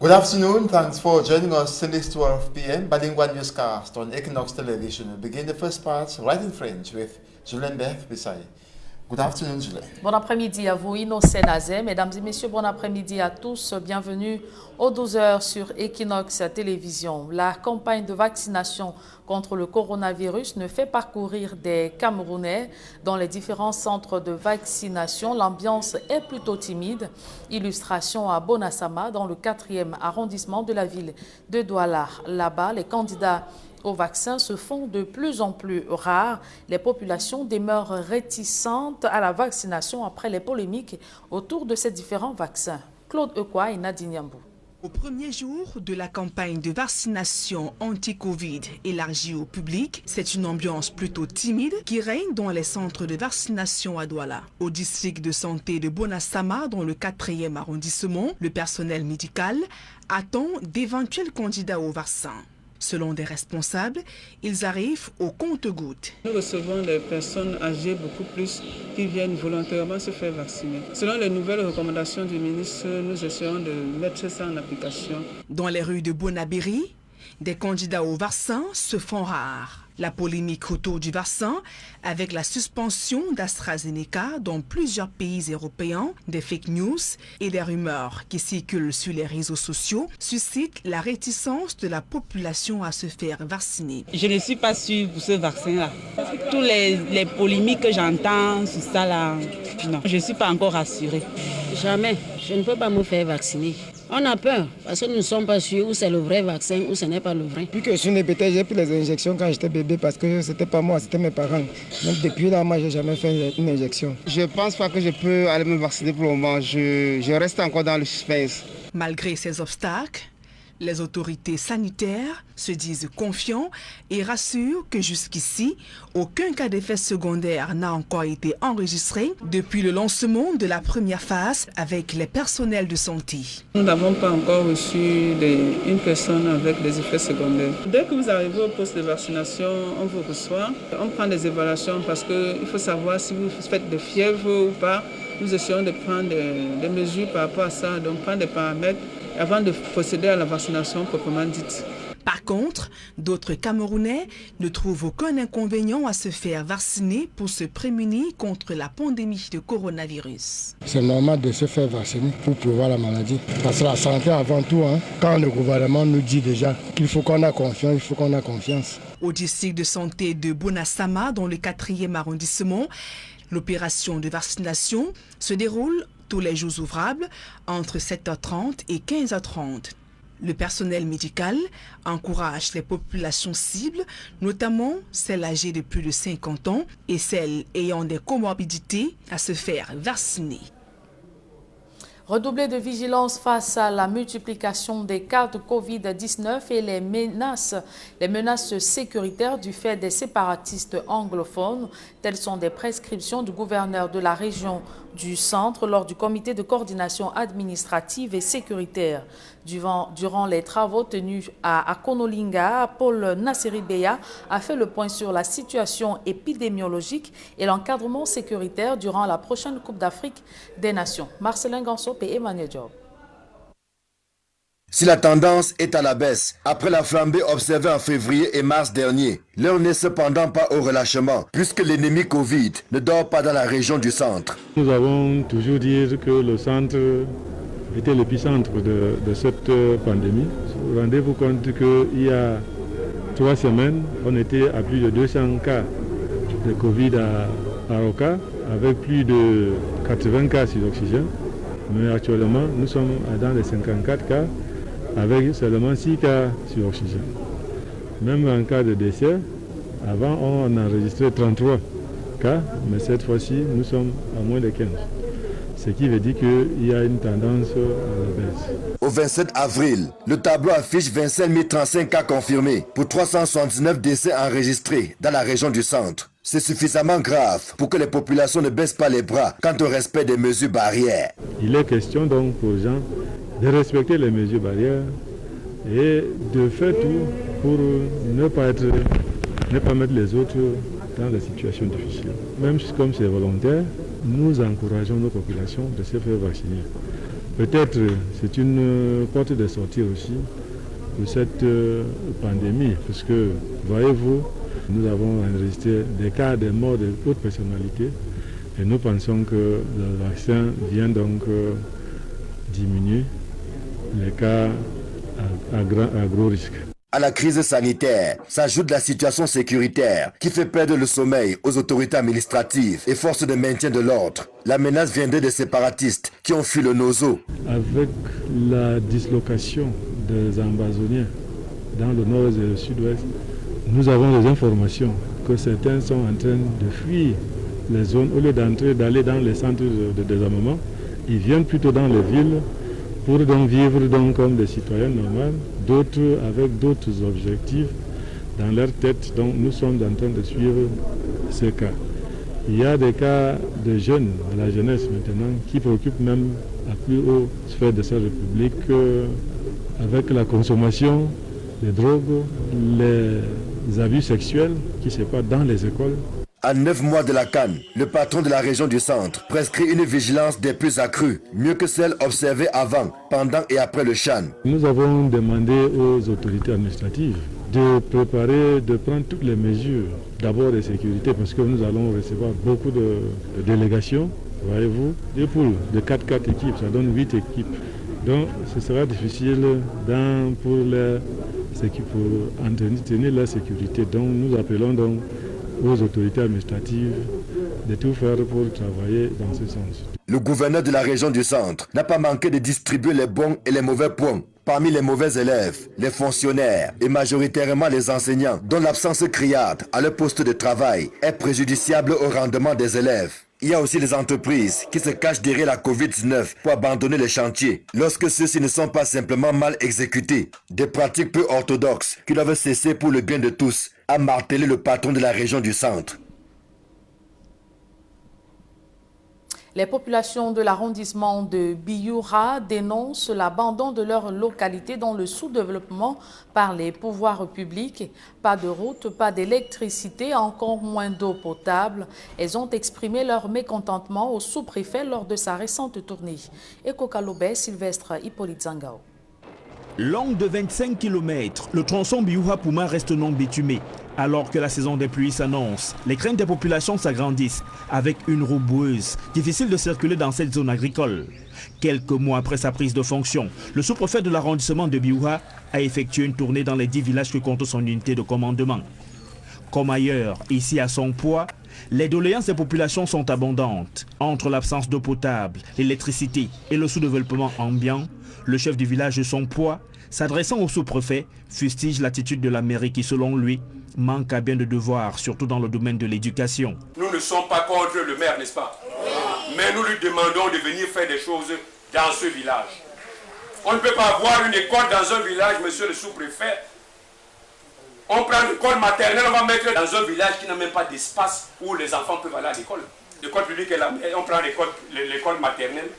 Good afternoon. Thanks for joining us in this 12 p.m. bilingual newscast on Equinox Television. We begin the first part right in French with Julien Beth Bissaye. Good afternoon, Julien. Bon après-midi à vous, Innocent Nazé. Mesdames et messieurs, bon après-midi à tous. Bienvenue aux 12h sur Equinox Télévision. La campagne de vaccination contre le coronavirus ne fait parcourir des Camerounais dans les différents centres de vaccination. L'ambiance est plutôt timide. Illustration à Bonassama, dans le 4e arrondissement de la ville de Douala. Là-bas, les candidats aux vaccins se font de plus en plus rares. Les populations demeurent réticentes à la vaccination après les polémiques autour de ces différents vaccins. Claude Ekwa et Nadine Yambou. Au premier jour de la campagne de vaccination anti-Covid élargie au public, c'est une ambiance plutôt timide qui règne dans les centres de vaccination à Douala. Au district de santé de Bonassama, dans le 4e arrondissement, le personnel médical attend d'éventuels candidats au vaccin. Selon des responsables, ils arrivent au compte-gouttes. Nous recevons des personnes âgées beaucoup plus qui viennent volontairement se faire vacciner. Selon les nouvelles recommandations du ministre, nous essayons de mettre ça en application. Dans les rues de Bonabéry, des candidats au vaccin se font rares. La polémique autour du vaccin, avec la suspension d'AstraZeneca dans plusieurs pays européens, des fake news et des rumeurs qui circulent sur les réseaux sociaux, suscite la réticence de la population à se faire vacciner. Je ne suis pas sûre pour ce vaccin-là. Tous les polémiques que j'entends sur ça, là, non, je ne suis pas encore rassurée. Jamais, je ne peux pas me faire vacciner. On a peur parce que nous ne sommes pas sûrs où c'est le vrai vaccin ou ce n'est pas le vrai. Depuis que je suis né, j'ai pris les injections quand j'étais bébé parce que c'était pas moi, c'était mes parents. Donc depuis là, moi, j'ai jamais fait une injection. Je pense pas que je peux aller me vacciner pour le moment. Je reste encore dans le suspense. Malgré ces obstacles, les autorités sanitaires se disent confiants et rassurent que jusqu'ici, aucun cas d'effet secondaire n'a encore été enregistré depuis le lancement de la première phase avec les personnels de santé. Nous n'avons pas encore reçu une personne avec des effets secondaires. Dès que vous arrivez au poste de vaccination, on vous reçoit. On prend des évaluations parce qu'il faut savoir si vous faites de fièvre ou pas. Nous essayons de prendre des mesures par rapport à ça, donc prendre des paramètres avant de procéder à la vaccination proprement dite. Par contre, d'autres Camerounais ne trouvent aucun inconvénient à se faire vacciner pour se prémunir contre la pandémie de coronavirus. C'est normal de se faire vacciner pour prévoir la maladie. Parce que la santé avant tout, quand le gouvernement nous dit déjà qu'il faut qu'on ait confiance, il faut qu'on ait confiance. Au district de santé de Bonassama, dans le 4e arrondissement, l'opération de vaccination se déroule tous les jours ouvrables entre 7h30 et 15h30. Le personnel médical encourage les populations cibles, notamment celles âgées de plus de 50 ans et celles ayant des comorbidités, à se faire vacciner. Redoubler de vigilance face à la multiplication des cas de Covid-19 et les menaces sécuritaires du fait des séparatistes anglophones. Telles sont des prescriptions du gouverneur de la région du centre lors du comité de coordination administrative et sécuritaire. Durant les travaux tenus à Konolinga, Paul Nasseri Beya a fait le point sur la situation épidémiologique et l'encadrement sécuritaire durant la prochaine Coupe d'Afrique des Nations. Marcelin Gansop et Emmanuel Diop. Si la tendance est à la baisse, après la flambée observée en février et mars dernier, l'heure n'est cependant pas au relâchement, puisque l'ennemi Covid ne dort pas dans la région du centre. Nous avons toujours dit que le centre était l'épicentre de cette pandémie. Rendez-vous compte qu'il y a 3 semaines, on était à plus de 200 cas de Covid à Aroka, avec plus de 80 cas sur oxygène. Mais actuellement, nous sommes dans les 54 cas, avec seulement 6 cas sur oxygène. Même en cas de décès, avant on a enregistré 33 cas, mais cette fois-ci nous sommes à moins de 15. Ce qui veut dire qu'il y a une tendance à la baisse. Au 27 avril, le tableau affiche 25 035 cas confirmés pour 379 décès enregistrés dans la région du centre. C'est suffisamment grave pour que les populations ne baissent pas les bras quant au respect des mesures barrières. Il est question donc aux gens de respecter les mesures barrières et de faire tout pour ne pas mettre les autres dans des situations difficiles. Même comme c'est volontaire, nous encourageons nos populations de se faire vacciner. Peut-être c'est une porte de sortie aussi de cette pandémie, parce que, voyez-vous, nous avons enregistré des cas de morts de hautes personnalités et nous pensons que le vaccin vient donc diminuer les cas à gros risque. À la crise sanitaire s'ajoute la situation sécuritaire qui fait perdre le sommeil aux autorités administratives et forces de maintien de l'ordre. La menace viendrait des séparatistes qui ont fui le Nozo. Avec la dislocation des amazoniens dans le nord et le sud-ouest, nous avons des informations que certains sont en train de fuir les zones au lieu d'aller dans les centres de désarmement. Ils viennent plutôt dans les villes pour donc vivre donc comme des citoyens normaux, d'autres avec d'autres objectifs dans leur tête. Donc nous sommes en train de suivre ces cas. Il y a des cas de jeunes, de la jeunesse maintenant, qui préoccupent même à plus haute sphère de cette République avec la consommation des drogues, les abus sexuels qui se passent dans les écoles. À 9 mois de la CAN, le patron de la région du centre prescrit une vigilance des plus accrues, mieux que celle observée avant, pendant et après le CHAN. Nous avons demandé aux autorités administratives de préparer, de prendre toutes les mesures, d'abord de sécurité, parce que nous allons recevoir beaucoup de délégations, voyez-vous, des poules de 4 équipes, ça donne 8 équipes. Donc ce sera difficile pour entretenir la sécurité. Donc nous appelons donc aux autorités administratives de tout faire pour travailler dans ce sens. Le gouverneur de la région du centre n'a pas manqué de distribuer les bons et les mauvais points. Parmi les mauvais élèves, les fonctionnaires et majoritairement les enseignants dont l'absence criarde à leur poste de travail est préjudiciable au rendement des élèves. Il y a aussi les entreprises qui se cachent derrière la Covid-19 pour abandonner les chantiers lorsque ceux-ci ne sont pas simplement mal exécutés. Des pratiques peu orthodoxes qui doivent cesser pour le bien de tous, a martelé le patron de la région du centre. Les populations de l'arrondissement de Biyura dénoncent l'abandon de leur localité dans le sous-développement par les pouvoirs publics. Pas de route, pas d'électricité, encore moins d'eau potable. Elles ont exprimé leur mécontentement au sous-préfet lors de sa récente tournée. Eko Kalobé, Sylvestre Hippolyte Zangao. Long de 25 km, le tronçon Biyura-Pouma reste non bitumé. Alors que la saison des pluies s'annonce, les craintes des populations s'agrandissent avec une roue boueuse, difficile de circuler dans cette zone agricole. Quelques mois après sa prise de fonction, le sous-préfet de l'arrondissement de Biyura a effectué une tournée dans les 10 villages que compte son unité de commandement. Comme ailleurs, ici à Songpoa, les doléances des populations sont abondantes. Entre l'absence d'eau potable, l'électricité et le sous-développement ambiant, le chef du village de Songpoa, s'adressant au sous-préfet, fustige l'attitude de la mairie qui, selon lui, manque à bien de devoirs, surtout dans le domaine de l'éducation. Nous ne sommes pas contre le maire, n'est-ce pas? Mais nous lui demandons de venir faire des choses dans ce village. On ne peut pas avoir une école dans un village, monsieur le sous-préfet. On prend l'école maternelle, on va mettre dans un village qui n'a même pas d'espace où les enfants peuvent aller à l'école. L'école publique, on prend l'école maternelle.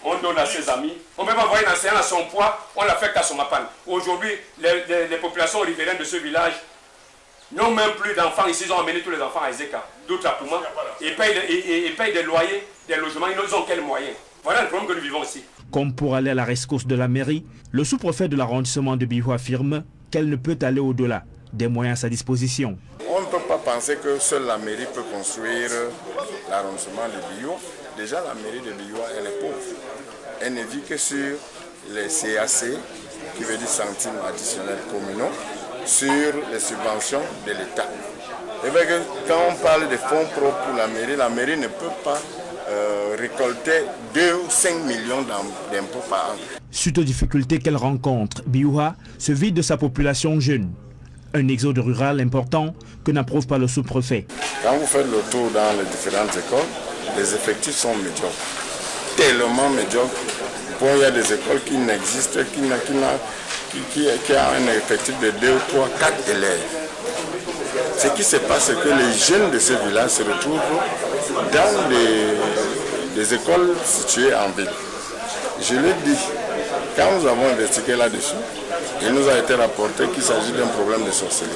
On donne à ses amis. On ne peut pas envoyer un enseignant à son poids, on l'affecte à son mapan. Aujourd'hui, les populations riveraines de ce village n'ont même plus d'enfants. Ici, ils ont amené tous les enfants à Ezeka, d'autres à Pouma. Ils payent des loyers, des logements. Ils n'ont quels moyens? Voilà le problème que nous vivons ici. Comme pour aller à la rescousse de la mairie, le sous-préfet de l'arrondissement de Biyura affirme qu'elle ne peut aller au-delà des moyens à sa disposition. On ne peut pas penser que seule la mairie peut construire l'arrondissement de Biyura. Déjà, la mairie de Biyura, elle est pauvre. Elle ne vit que sur les CAC, qui veut dire centimes additionnels communaux, sur les subventions de l'État. Et bien que quand on parle de fonds propres pour la mairie ne peut pas récolter 2 ou 5 millions d'impôts par an. Suite aux difficultés qu'elle rencontre, Biyura se vide de sa population jeune. Un exode rural important que n'approuve pas le sous-préfet. Quand vous faites le tour dans les différentes écoles, les effectifs sont médiocres. Tellement médiocres. Bon, il y a des écoles qui n'existent, qui a un effectif de 2, 3, 4 élèves. Ce qui se passe, c'est que les jeunes de ce village se retrouvent dans des écoles situées en ville. Je l'ai dit, quand nous avons investigué là-dessus, il nous a été rapporté qu'il s'agit d'un problème de sorcellerie.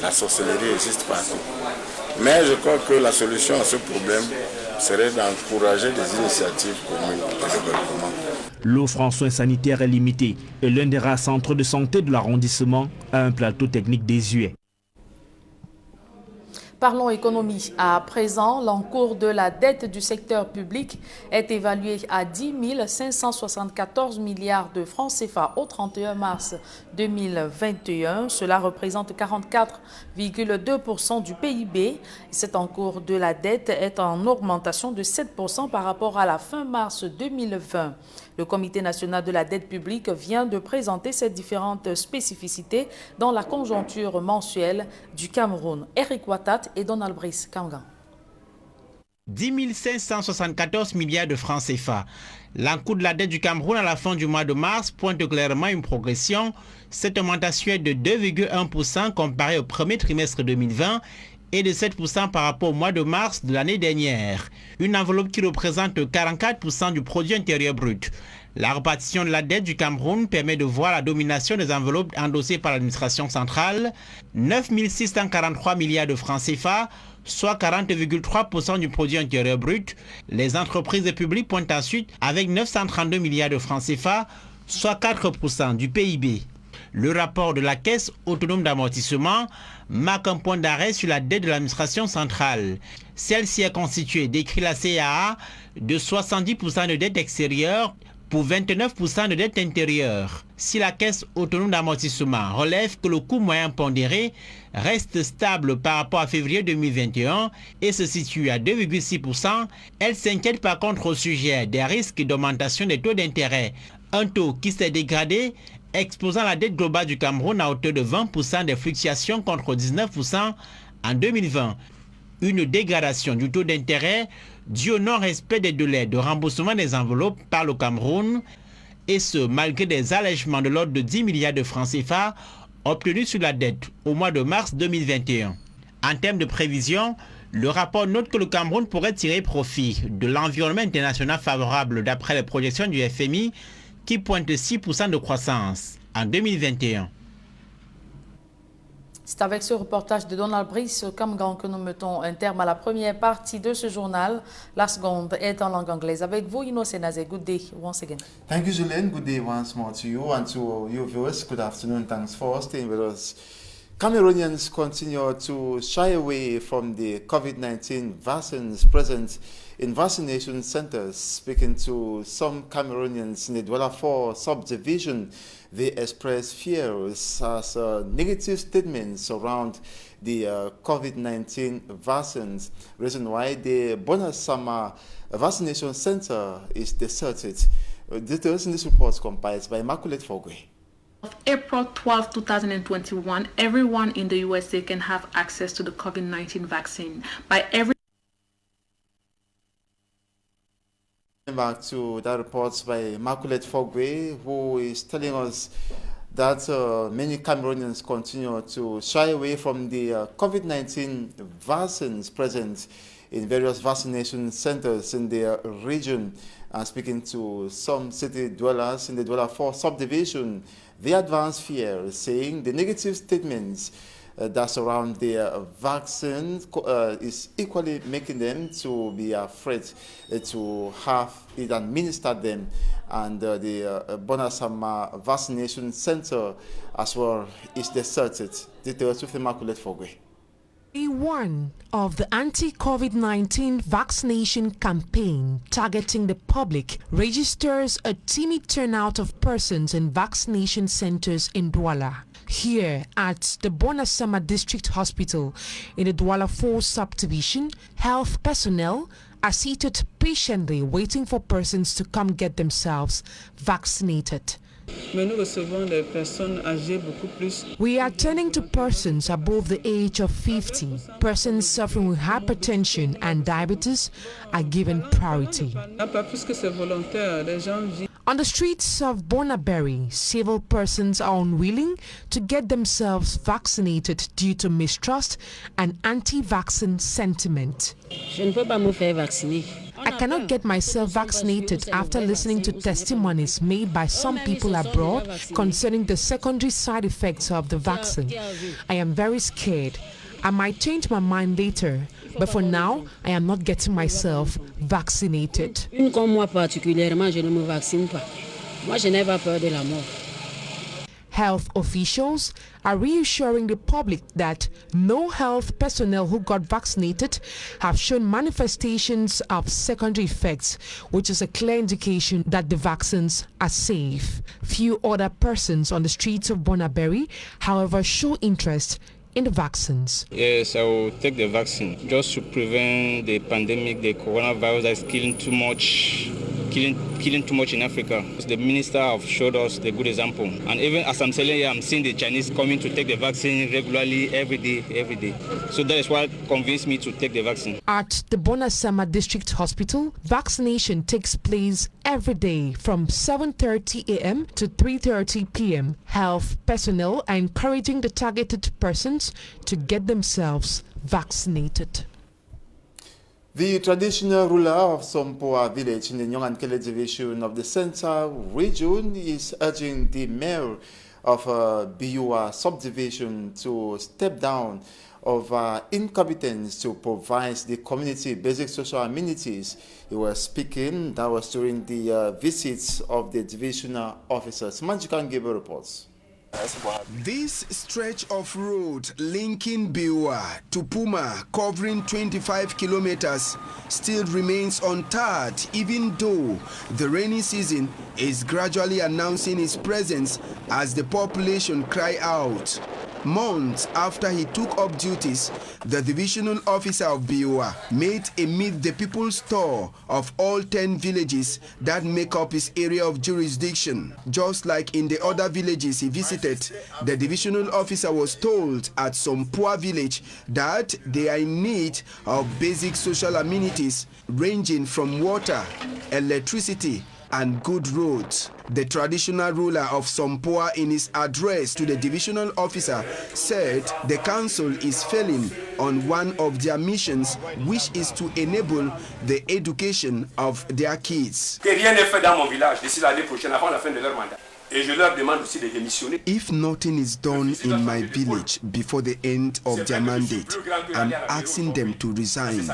La sorcellerie existe partout. Mais je crois que la solution à ce problème serait d'encourager des initiatives communes de développement. L'offre en soins sanitaires est limitée et l'un des rares centres de santé de l'arrondissement a un plateau technique désuet. Parlons économie. À présent, l'encours de la dette du secteur public est évalué à 10 574 milliards de francs CFA au 31 mars 2021. Cela représente 44,2% du PIB. Cet encours de la dette est en augmentation de 7% par rapport à la fin mars 2020. Le Comité national de la dette publique vient de présenter ces différentes spécificités dans la conjoncture mensuelle du Cameroun. Eric Ouattat et Donald Brice Kangan. 10 574 milliards de francs CFA. L'encours de la dette du Cameroun à la fin du mois de mars pointe clairement une progression. Cette augmentation est de 2,1% comparée au premier trimestre 2020 et de 7% par rapport au mois de mars de l'année dernière. Une enveloppe qui représente 44% du produit intérieur brut. La répartition de la dette du Cameroun permet de voir la domination des enveloppes endossées par l'administration centrale. 9 643 milliards de francs CFA, soit 40,3% du produit intérieur brut. Les entreprises publiques pointent ensuite avec 932 milliards de francs CFA, soit 4% du PIB. Le rapport de la Caisse autonome d'amortissement marque un point d'arrêt sur la dette de l'administration centrale. Celle-ci est constituée, décrit la CAA, de 70% de dette extérieure pour 29% de dette intérieure. Si la Caisse autonome d'amortissement relève que le coût moyen pondéré reste stable par rapport à février 2021 et se situe à 2,6%, elle s'inquiète par contre au sujet des risques d'augmentation des taux d'intérêt. Un taux qui s'est dégradé, exposant la dette globale du Cameroun à hauteur de 20% des fluctuations contre 19% en 2020. Une dégradation du taux d'intérêt due au non-respect des délais de remboursement des enveloppes par le Cameroun, et ce malgré des allègements de l'ordre de 10 milliards de francs CFA obtenus sur la dette au mois de mars 2021. En termes de prévision, le rapport note que le Cameroun pourrait tirer profit de l'environnement international favorable d'après les projections du FMI qui pointe 6% de croissance en 2021. C'est avec ce reportage de Donald Brice Kamgan que nous mettons un terme à la première partie de ce journal. La seconde est en langue anglaise. Avec vous, Ino Senaze. Good day once again. Thank you, Julien. Good day once more to you and to your viewers. Good afternoon. Thanks for staying with us. Cameroonians continue to shy away from the COVID-19 vaccines present in vaccination centers. Speaking to some Cameroonians in the Douala 4 subdivision, they express fears as negative statements around the COVID-19 vaccines, reason why the Bonasama vaccination center is deserted. Details in this report compiled by Immaculate Fogwe. Of April 12, 2021, everyone in the USA can have access to the COVID-19 vaccine. Back to that report by Immaculate Fogwe, who is telling us that many Cameroonians continue to shy away from the COVID-19 vaccines present in various vaccination centers in their region. Speaking to some city dwellers in the Douala 4 subdivision, they advance fear, saying the negative statements that surround the vaccine is equally making them to be afraid to have it administered them. And the Bonasama vaccination center as well is deserted. Details with Immaculate Fogwe. Day one of the anti-COVID-19 vaccination campaign targeting the public registers a timid turnout of persons in vaccination centers in Douala. Here at the Bonasama District Hospital in the Douala 4 subdivision, health personnel are seated patiently waiting for persons to come get themselves vaccinated. We are turning to persons above the age of 50. Persons suffering with hypertension and diabetes are given priority. On the streets of Bonaberry, several persons are unwilling to get themselves vaccinated due to mistrust and anti-vaccine sentiment. I cannot get myself vaccinated after listening to testimonies made by some people abroad concerning the secondary side effects of the vaccine. I am very scared. I might change my mind later, but for now, I am not getting myself vaccinated. Une comme moi particulièrement, je ne me vaccine pas. Moi, je n'ai pas peur de la mort. Health officials are reassuring the public that no health personnel who got vaccinated have shown manifestations of secondary effects, which is a clear indication that the vaccines are safe. Few other persons on the streets of Bonaberi, however, show interest in the vaccines. Yes, I will take the vaccine just to prevent the pandemic, the coronavirus that is killing too much in Africa. The minister have showed us the good example. And even as I'm selling here, I'm seeing the Chinese coming to take the vaccine regularly every day. So that is what convinced me to take the vaccine. At the Bonasama District Hospital, vaccination takes place every day from 7:30 a.m. to 3:30 p.m. Health personnel are encouraging the targeted persons to get themselves vaccinated. The traditional ruler of Sompoa village in the Nyonkele division of the Central region is urging the mayor of Biua subdivision to step down of incompetence to provide the community basic social amenities. He was speaking, that was during the visits of the divisional officers. Manjikan Gable reports. This stretch of road linking Biua to Puma, covering 25 kilometers, still remains untarred, even though the rainy season is gradually announcing its presence as the population cry out. Months after he took up duties, the divisional officer of Biua made a Meet the People's tour of all 10 villages that make up his area of jurisdiction. Just like in the other villages he visited, the divisional officer was told at Sompoa village that they are in need of basic social amenities ranging from water, electricity, and good roads. The traditional ruler of Sompoa, in his address to the divisional officer, said the council is failing on one of their missions, which is to enable the education of their kids. Rien n'est fait dans mon village d'ici l'année prochaine, avant la fin de leur mandat. Et je leur demande aussi de démissionner. If nothing is done in my village before the end of their mandate, I'm asking them to resign.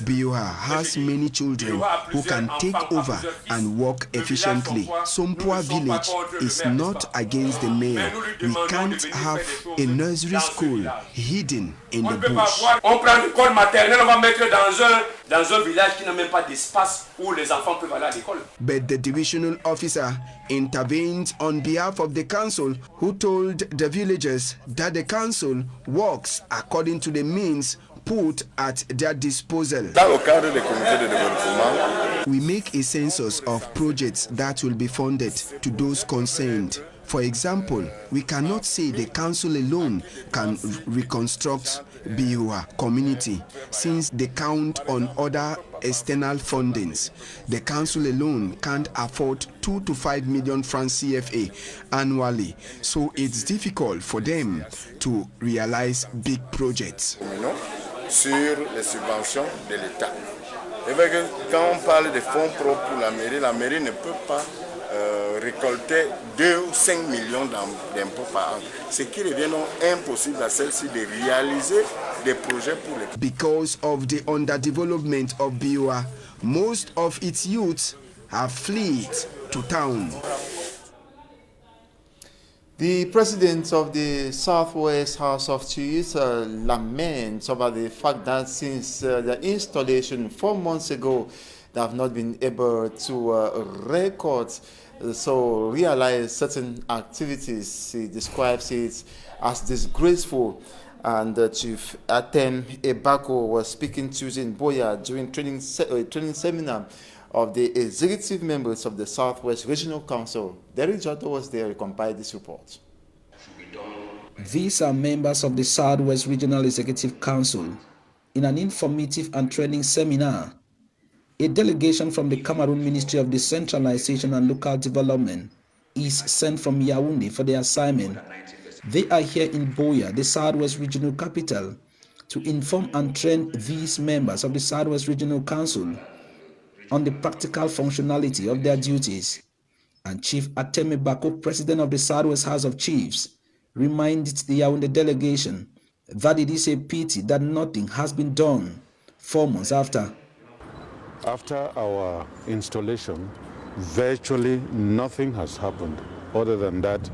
Biua has many children who can take over and work efficiently. Sompoa village is not against the mayor. We can't have a nursery school hidden in the bush. On prend l'école maternelle, on va mettre dans un village qui n'a même pas d'espace où les enfants peuvent aller à l'école. But the divisional officer intervened on behalf of the council, who told the villagers that the council works according to the means put at their disposal. We make a census of projects that will be funded to those concerned. For example, we cannot say the council alone can reconstruct Biua community, since they count on other external fundings. The council alone can't afford 2 to 5 million francs CFA annually, so it's difficult for them to realize big projects. Sur les subventions de l'État. Quand on parle de fonds propres pour la mairie ne peut pas récolter 2 ou 5 millions d'impôts par an, ce qui revient donc impossible à celle-ci de réaliser des projets pour les... Because of the underdevelopment of Biua, most of its youths have fled to town. The president of the Southwest House of Chiefs laments over the fact that since the installation 4 months ago, they have not been able to record, so realize certain activities. He describes it as disgraceful. And Chief Atem Ebako was speaking Tuesday in Boya during training seminar of the executive members of the Southwest Regional Council. Derek Jotto was there to compile this report. These are members of the Southwest Regional Executive Council in an informative and training seminar. A delegation from the Cameroon Ministry of Decentralization and Local Development is sent from Yaoundé for the assignment. They are here in Boya, the Southwest Regional Capital, to inform and train these members of the Southwest Regional Council on the practical functionality of their duties. And Chief Ateme Bako, President of the Southwest House of Chiefs, reminded the Yaoundé delegation that it is a pity that nothing has been done 4 months after. After our installation, virtually nothing has happened. Other than that,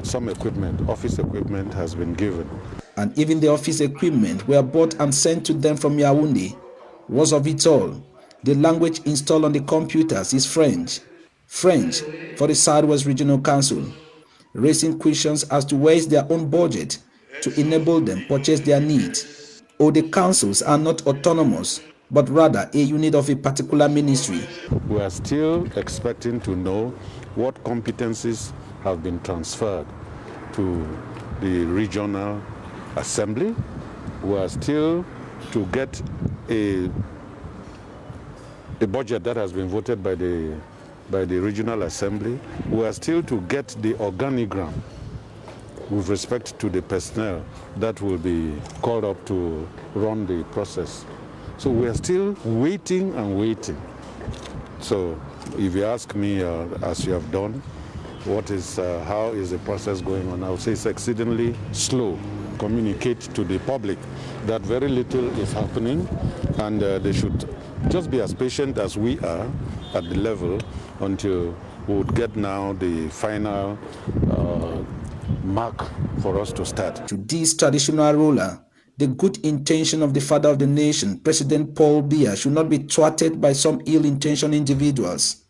some equipment, office equipment has been given. And even the office equipment were bought and sent to them from Yaoundé. Worst of it all, the language installed on the computers is French. French for the Southwest Regional Council, raising questions as to where is their own budget to enable them purchase their needs. Or the councils are not autonomous, but rather a unit of a particular ministry. We are still expecting to know what competencies have been transferred to the regional assembly. We are still to get a budget that has been voted by the regional assembly. We are still to get the organigram with respect to the personnel that will be called up to run the process. So we are still waiting and waiting. So if you ask me, as you have done, how is the process going on? I would say it's exceedingly slow. Communicate to the public that very little is happening, and they should just be as patient as we are at the level until we would get now the final mark for us to start. To this traditional ruler, the good intention of the father of the nation, President Paul Biya, should not be thwarted by some ill-intentioned individuals.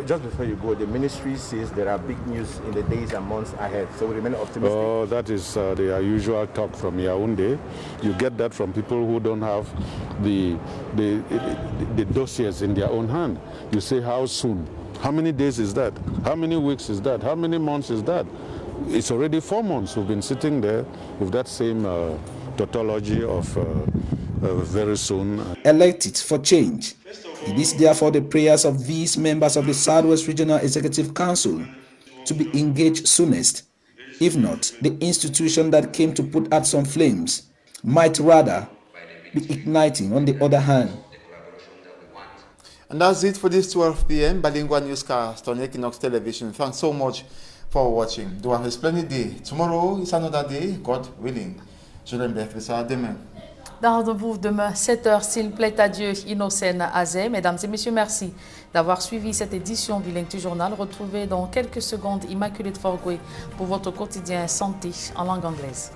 Just before you go, the ministry says there are big news in the days and months ahead, so we remain optimistic. Oh, that is the usual talk from Yaoundé. You get that from people who don't have the dossiers in their own hand. You say, how soon? How many days is that? How many weeks is that? How many months is that? It's already 4 months we've been sitting there with that same tautology of very soon. Elected for change. It is therefore the prayers of these members of the Southwest Regional Executive Council to be engaged soonest. If not, the institution that came to put out some flames might rather be igniting on the other hand. And that's it for this 12 p.m. bilingual newscast on Equinox Television. Thanks so much for watching. Do have a splendid day. Tomorrow is another day, God willing. Je l'aime bien, ça demain. Rendez-vous demain, 7h, s'il plaît à Dieu, Innocène Azé. Mesdames et messieurs, merci d'avoir suivi cette édition du Bilingue du Journal. Retrouvez dans quelques secondes Immaculée Forgoué pour votre quotidien santé en langue anglaise.